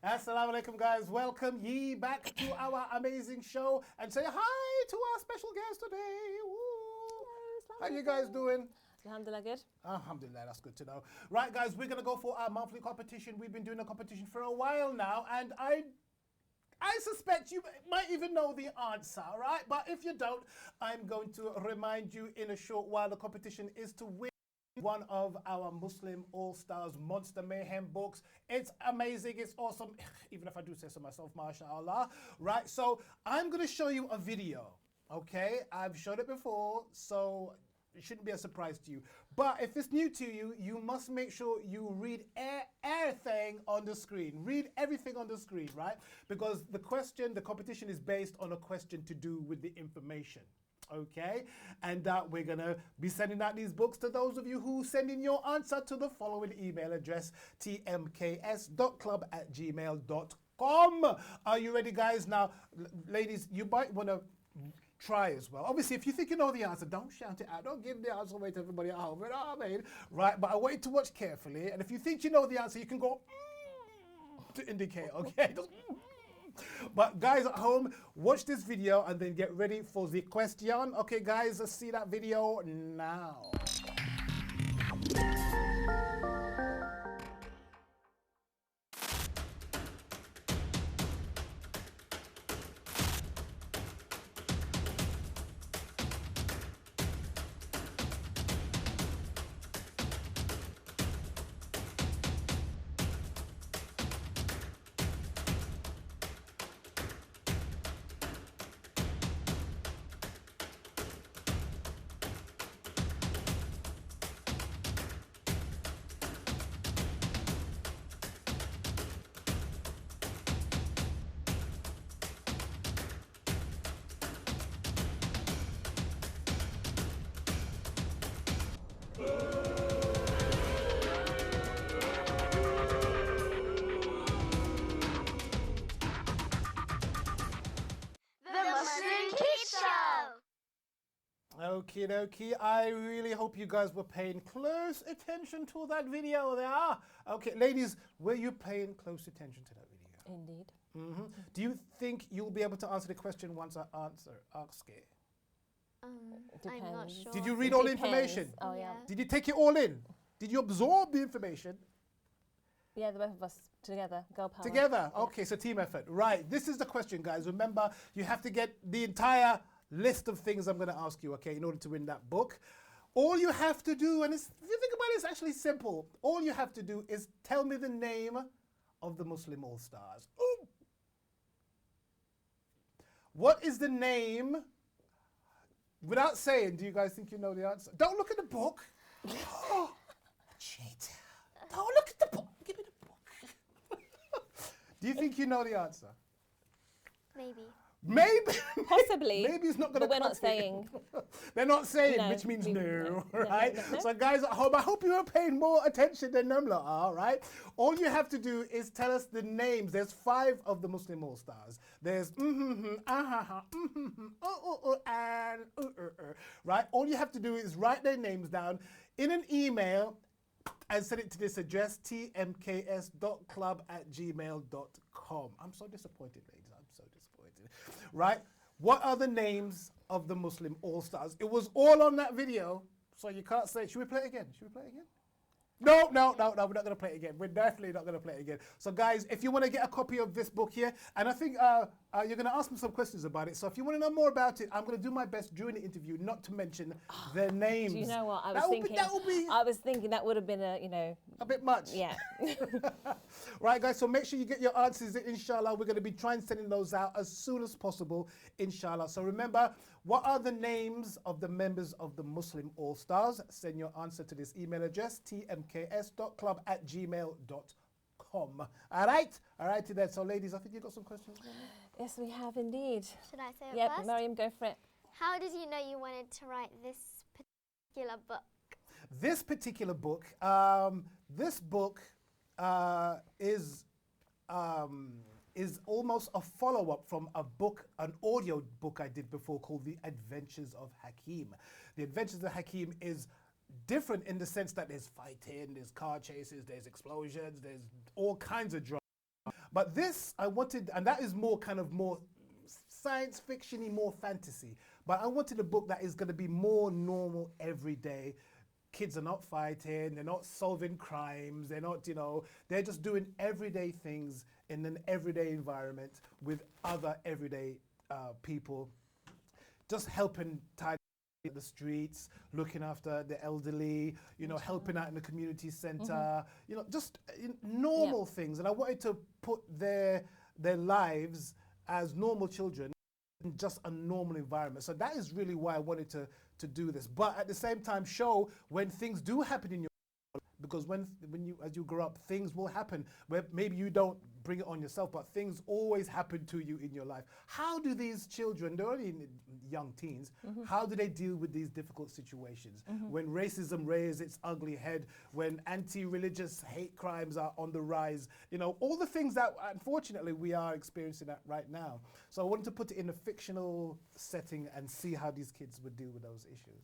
Assalamu alaikum, guys. Welcome ye back to our amazing show and say hi to our special guest today. Woo. How you guys doing? Alhamdulillah, good. Alhamdulillah, that's good to know. Right, guys, we're going to go for our monthly competition. We've been doing a competition for a while now, and I suspect you might even know the answer, right? But if you don't, I'm going to remind you in a short while. The competition is to win one of our Muslim All-Stars Monster Mayhem books. It's amazing, it's awesome, even if I do say so myself, mashallah. Right, so I'm going to show you a video, okay? I've showed it before, so it shouldn't be a surprise to you. But if it's new to you, you must make sure you read everything on the screen. Read everything on the screen, right? Because the competition is based on a question to do with the information. Okay, and we're gonna be sending out these books to those of you who send in your answer to the following email address: tmks.club@gmail.com. Are you ready, guys? Now, ladies, you might want to try as well. Obviously, if you think you know the answer, don't shout it out. Don't give the answer away to everybody at home. You know what I mean? Right, but I want you to watch carefully. And if you think you know the answer, you can go to indicate, okay? Just, but guys at home, watch this video and then get ready for the question. Okay, guys, let's see that video now. Okie dokie, I really hope you guys were paying close attention to that video there. Okay, ladies, were you paying close attention to that video? Indeed. Do you think you'll be able to answer the question once I ask it? I'm not Depends. sure. Did you read It all the depends. information? Oh, yeah. Yeah. Did you take it all in? Did you absorb the information? Yeah, the both of us together. Girl power. Together? Yeah. Okay, so team effort. Right, this is the question, guys. Remember, you have to get the entire list of things I'm going to ask you, okay, in order to win that book. All you have to do, and if you think about it, it's actually simple. All you have to do is tell me the name of the Muslim All-Stars. Ooh. What is the name? Without saying, do you guys think you know the answer? Don't look at the book. Oh, cheat. Don't look at the book. Give me the book. Do you think you know the answer? Maybe. Maybe. Possibly. Maybe it's not going to But we're not saying. They're not saying, No, which means we- no, no, right? no. So guys at home, I hope you are paying more attention than them lot are, right? All you have to do is tell us the names. There's 5 of the Muslim All-Stars. There's and right? All you have to do is write their names down in an email and send it to this address, tmks.club@gmail.com. I'm so disappointed, ladies. I'm so disappointed. Right? What are the names of the Muslim All-Stars? It was all on that video, so you can't say, should we play it again? Should we play it again? No, we're not going to play it again. We're definitely not going to play it again. So guys, if you want to get a copy of this book here, and I think you're going to ask me some questions about it. So if you want to know more about it, I'm going to do my best during the interview not to mention their names. Do you know what? I That was would be- thinking. I was thinking that would have been a bit much. Yeah. Right, guys, so make sure you get your answers in, inshallah. We're going to be trying sending those out as soon as possible, inshallah. So remember, what are the names of the members of the Muslim All-Stars? Send your answer to this email address, tmks.club@gmail.com. All right? All right, then. So, ladies, I think you've got some questions. Yes, we have indeed. Should I say it Yep, first? Mariam, go for it. How did you know you wanted to write this particular book? This particular book, is almost a follow-up from a book, an audio book I did before called The Adventures of Hakim. The Adventures of Hakim is different in the sense that there's fighting, there's car chases, there's explosions, there's all kinds of drama. But this, I wanted, and that is more kind of more science fiction-y, more fantasy. But I wanted a book that is going to be more normal, everyday. Kids are not fighting, they're not solving crimes, they're not, they're just doing everyday things in an everyday environment with other everyday people, just helping tidy the streets, looking after the elderly, helping out in the community center, just normal things. And I wanted to put their lives as normal children in just a normal environment. So that is really why I wanted to do this. But at the same time, show when things do happen in your life, because when you, as you grow up, things will happen where maybe you don't bring it on yourself, but things always happen to you in your life. How do these children, they're only young teens, how do they deal with these difficult situations? When racism rears its ugly head, when anti-religious hate crimes are on the rise, all the things that unfortunately we are experiencing right now. So I wanted to put it in a fictional setting and see how these kids would deal with those issues.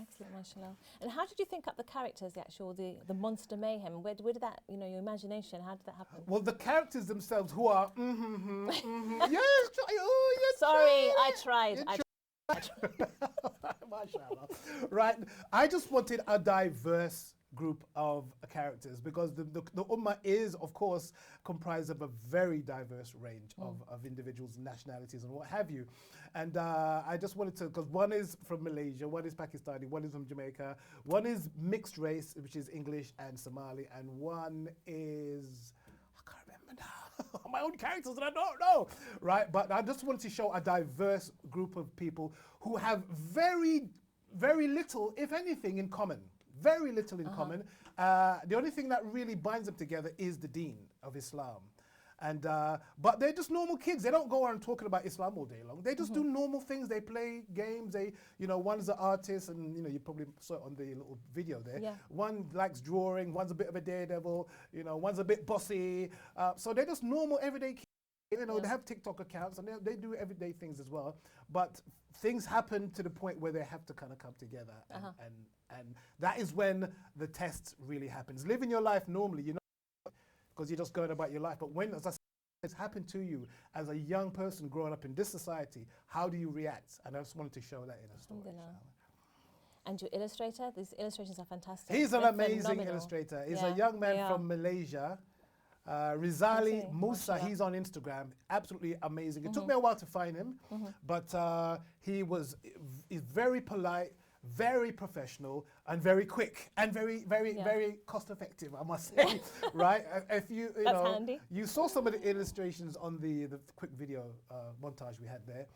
Excellent, mashallah. And how did you think up the characters, the monster mayhem? Where did that, your imagination, how did that happen? Well, the characters themselves who are, yes, Sorry, I tried. Mashallah. Right. I just wanted a diverse group of characters because the Ummah is, of course, comprised of a very diverse range of individuals, nationalities, and what have you. And I just wanted to, because one is from Malaysia, one is Pakistani, one is from Jamaica, one is mixed race, which is English and Somali, and one is, I can't remember now, my own characters that I don't know, right? But I just wanted to show a diverse group of people who have very, very little, if anything, in common. Very little in common. The only thing that really binds them together is the deen of Islam. And but they're just normal kids. They don't go around talking about Islam all day long. They just do normal things. They play games. They, one's an artist, and you probably saw it on the little video there. Yeah. One likes drawing. One's a bit of a daredevil. One's a bit bossy. So they're just normal everyday kids. They have TikTok accounts and they do everyday things as well. But things happen to the point where they have to kind of come together, and that is when the test really happens. Living your life normally, because you're just going about your life. But when, as I said, it's happened to you as a young person growing up in this society, how do you react? And I just wanted to show that in a story. And your illustrator, these illustrations are fantastic. He's an They're amazing phenomenal. illustrator. He's a young man from Malaysia. Rizali Musa, he's on Instagram, absolutely amazing. It took me a while to find him, but he's very polite, very professional, and very quick, and very, very, very cost effective, I must say, right? If you, handy. You saw some of the illustrations on the quick video montage we had there.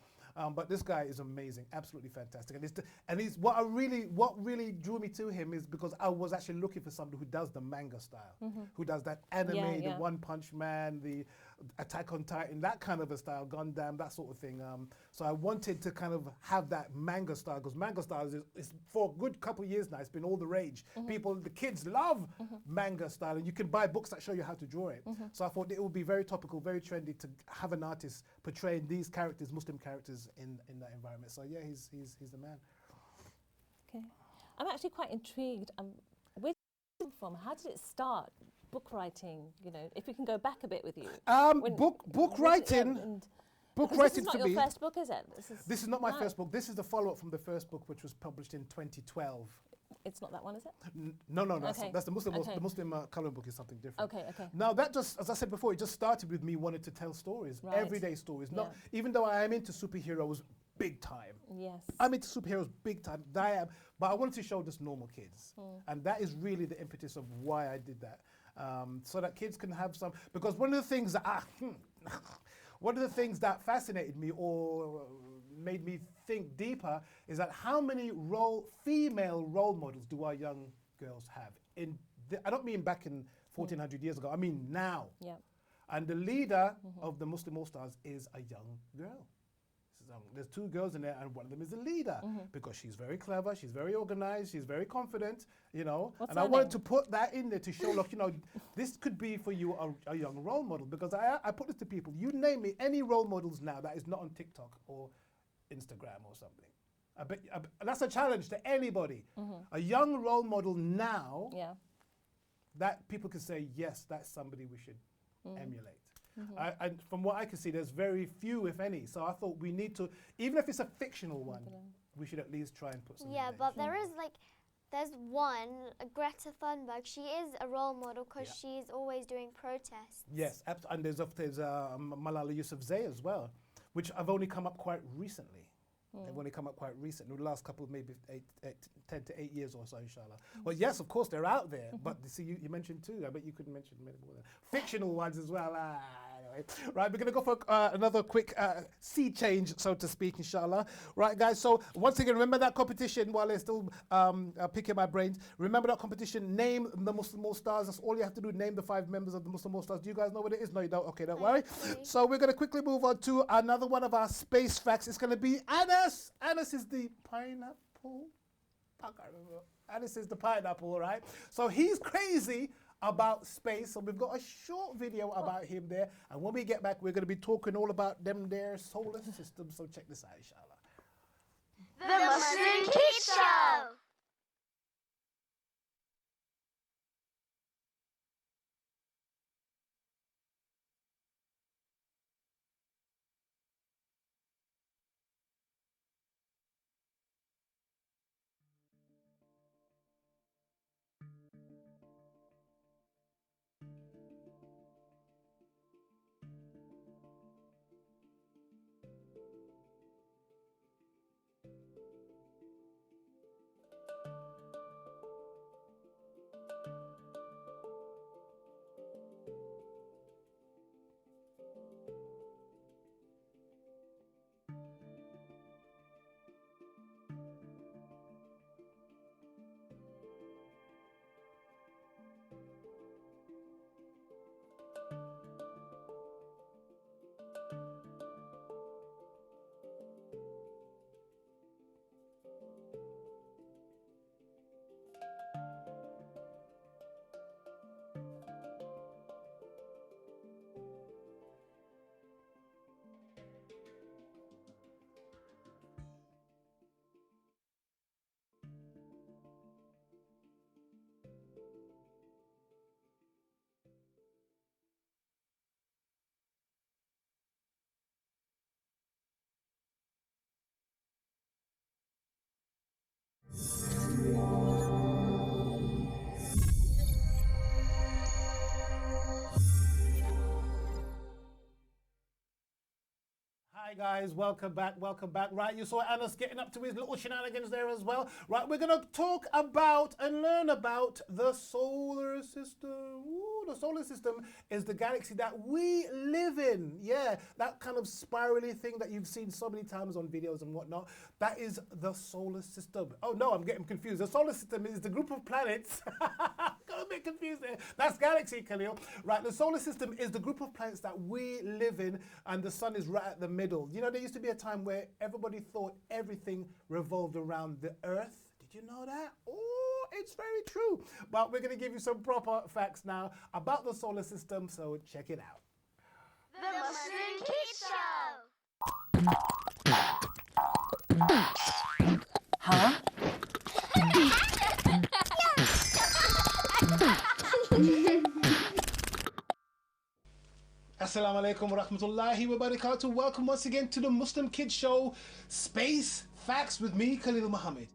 But this guy is amazing, absolutely fantastic, and he's what really drew me to him is because I was actually looking for somebody who does the manga style, who does that anime, the One Punch Man, the Attack on Titan, that kind of a style, Gundam, that sort of thing. So I wanted to kind of have that manga style because manga style is for a good couple of years now. It's been all the rage. The kids love manga style, and you can buy books that show you how to draw it. So I thought it would be very topical, very trendy to have an artist portraying these characters, Muslim characters, in that environment. So yeah, he's the man. Okay, I'm actually quite intrigued. Where did it come from? How did it start? Book writing, if we can go back a bit with you. Book writing. Book writing this is not for your me. first book, is it? This is not my first book. This is the follow-up from the first book, which was published in 2012. It's not that one, is it? No. Okay. That's the Muslim. Okay. The Muslim colouring book is something different. Okay. Now that just, as I said before, it just started with me wanting to tell stories, everyday stories. Not even though I am into superheroes big time. Yes. I'm into superheroes big time. But I wanted to show just normal kids, and that is really the impetus of why I did that, so that kids can have some. Because one of the things that fascinated me or made me think deeper is that how many female role models do our young girls have? I don't mean back in 1400 years ago. I mean now. Yeah. And the leader of the Muslim All-Stars is a young girl. There's two girls in there, and one of them is the leader because she's very clever, she's very organized, she's very confident, What's and I wanted to put that in there to show, look, this could be for you a young role model, because I put this to people. You name me any role models now that is not on TikTok or Instagram or something. That's a challenge to anybody. A young role model now that people can say, yes, that's somebody we should emulate. And from what I can see, there's very few, if any. So I thought we need to, even if it's a fictional one, we should at least try and put something Yeah, in but there is like, there's one, Greta Thunberg. She is a role model because she's always doing protests. Yes, and there's Malala Yousafzai as well, which have only come up quite recently. They've only come up quite recently, the last couple of maybe 10 to 8 years or so, inshallah. Well, yes, of course, they're out there, but see, you mentioned two. I bet you could mention many more than fictional ones as well. Anyway. Right, we're going to go for another quick sea change, so to speak, inshallah. Right, guys, so once again, remember that competition while they're still picking my brains. Remember that competition, name the Muslim All-Stars. That's all you have to do, name the 5 members of the Muslim All-Stars. Do you guys know what it is? No, you don't? Okay, don't worry. So we're going to quickly move on to another one of our space facts. It's going to be Anas. Anas is the pineapple. I can't remember. Anas is the pineapple, right? So he's crazy about space. So we've got a short video about him there. And when we get back, we're going to be talking all about them their solar system. So check this out, inshallah. The Muslim Kids Show! Hi guys, welcome back, welcome back. Right, you saw Anas getting up to his little shenanigans there as well. Right, we're gonna talk about and learn about the solar system. Ooh, the solar system is the galaxy that we live in. Yeah, that kind of spirally thing that you've seen so many times on videos and whatnot. That is the solar system. Oh no, I'm getting confused. The solar system is the group of planets. Got a bit confused there. That's galaxy, Khalil. Right, the solar system is the group of planets that we live in, and the sun is right at the middle. You know, there used to be a time where everybody thought everything revolved around the Earth. Did you know that? Oh, it's very true. But we're going to give you some proper facts now about the solar system, so check it out. The Muslim Kids Show! Huh? Assalamu alaikum wa rahmatullahi wa barakatuh. Welcome once again to the Muslim Kids Show, Space Facts with me, Khalil Muhammad.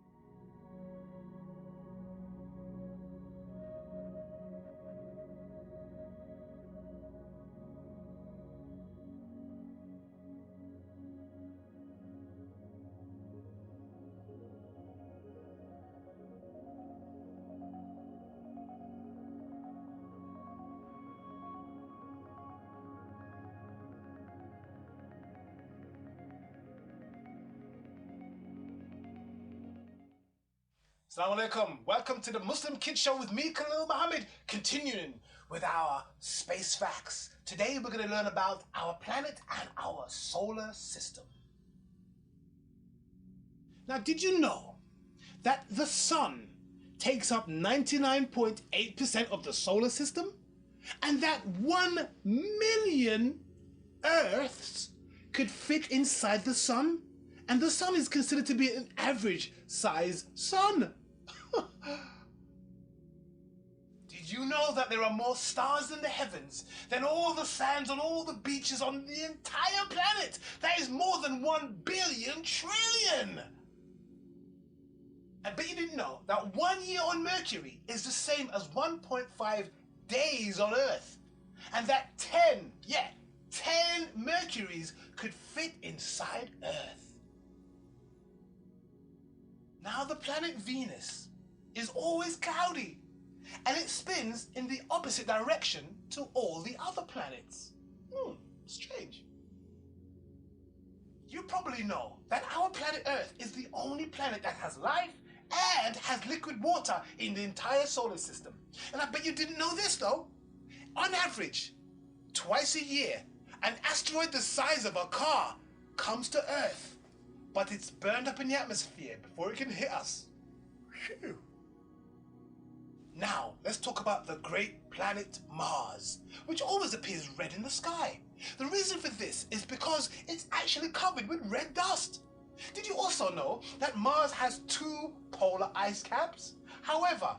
Assalamu alaikum. Welcome to the Muslim Kids Show with me, Khalil Muhammad, continuing with our space facts. Today we're going to learn about our planet and our solar system. Now, did you know that the sun takes up 99.8% of the solar system? And that 1 million Earths could fit inside the sun? And the sun is considered to be an average size sun. Did Did you know that there are more stars in the heavens than all the sands on all the beaches on the entire planet? That is more than 1 billion trillion. I bet you didn't know that 1 year on Mercury is the same as 1.5 days on Earth. And that 10 Mercuries could fit inside Earth. Now the planet Venus is always cloudy, and it spins in the opposite direction to all the other planets. Strange. You probably know that our planet Earth is the only planet that has life and has liquid water in the entire solar system. And I bet you didn't know this though. On average, twice a year, an asteroid the size of a car comes to Earth, but it's burned up in the atmosphere before it can hit us. Phew. Now, let's talk about the great planet Mars, which always appears red in the sky. The reason for this is because it's actually covered with red dust. Did you also know that Mars has 2 polar ice caps? However,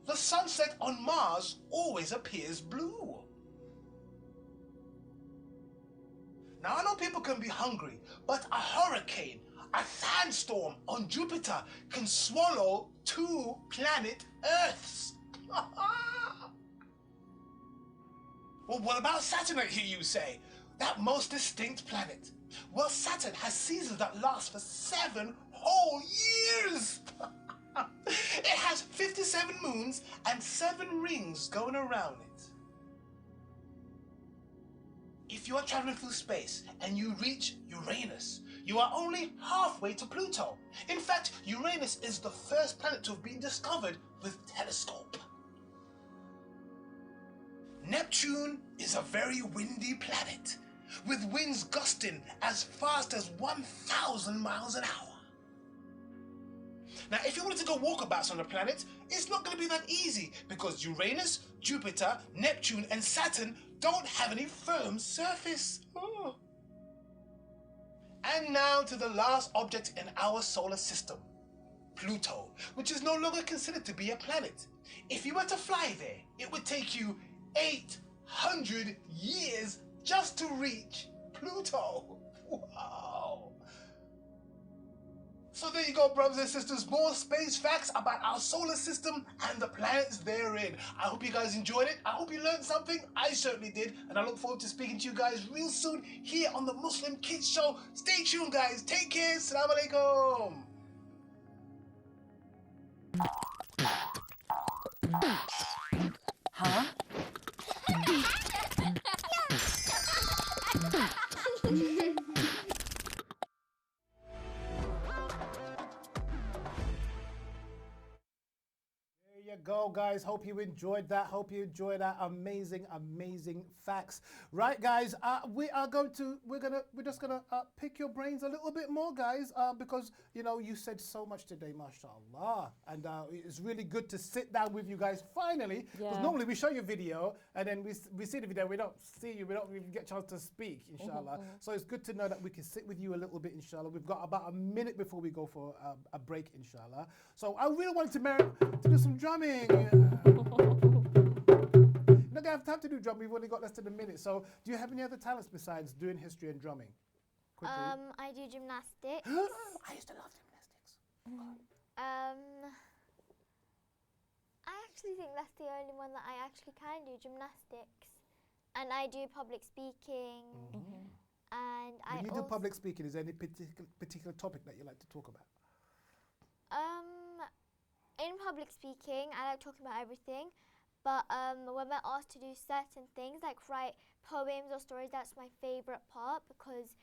the sunset on Mars always appears blue. Now, I know people can be hungry, but a hurricane, a sandstorm on Jupiter can swallow 2 planet Earths. Well, what about Saturn, I hear you say? That most distinct planet. Well, Saturn has seasons that last for 7 whole years. It has 57 moons and 7 rings going around it. If you are traveling through space and you reach Uranus, you are only halfway to Pluto. In fact, Uranus is the first planet to have been discovered with telescope. Neptune is a very windy planet, with winds gusting as fast as 1,000 miles an hour. Now, if you wanted to go walkabouts on the planet, it's not going to be that easy because Uranus, Jupiter, Neptune, and Saturn don't have any firm surface. And now to the last object in our solar system, Pluto, which is no longer considered to be a planet. If you were to fly there, it would take you 800 years just to reach Pluto. Wow. So there you go, brothers and sisters. More space facts about our solar system and the planets therein. I hope you guys enjoyed it. I hope you learned something. I certainly did. And I look forward to speaking to you guys real soon here on the Muslim Kids Show. Stay tuned, guys. Take care. Assalamu alaikum. Huh? There you go, guys. Hope you enjoyed that. Hope you enjoyed that amazing facts. Right, guys. We're just gonna pick your brains a little bit more, guys, because you know you said so much today, mashallah, and it's really good to sit down with you guys finally. Because normally we show you a video and then we see the video, we don't see you, we don't even get a chance to speak, inshallah. So it's good to know that we can sit with you a little bit, inshallah. We've got about a minute before we go for a break, inshallah. So I really wanted to do some drumming. You're not gonna have time to do drumming. We've only got less than a minute. So, do you have any other talents besides doing history and drumming? Quickly. I do gymnastics. I used to love gymnastics. I actually think that's the only one that I actually can do, gymnastics. And I do public speaking. And When you do public speaking, is there any particular topic that you like to talk about? In public speaking, I like talking about everything. But when we're asked to do certain things, like write poems or stories, that's my favourite part because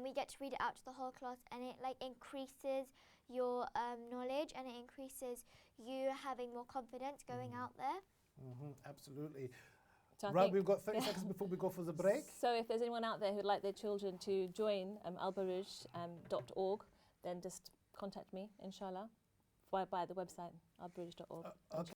we get to read it out to the whole class, and it like increases your knowledge and it increases you having more confidence going out there. Absolutely. So I Right, think- we've got 30 seconds before we go for the break. So if there's anyone out there who'd like their children to join albarouj.org, then just contact me, inshallah, via the website albarouj.org. Okay.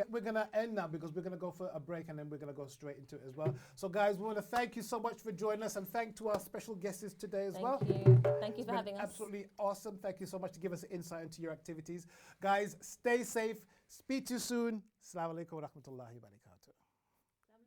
We're going to end now because we're going to go for a break and then we're going to go straight into it as well. So, guys, we want to thank you so much for joining us and thank to our special guests today as well. Thank you. Thank you It's for been having us. absolutely awesome. Thank you so much to give us insight into your activities. Guys, stay safe. Speak to you soon. Assalamu alaikum wa rahmatullahi wa barakatuh.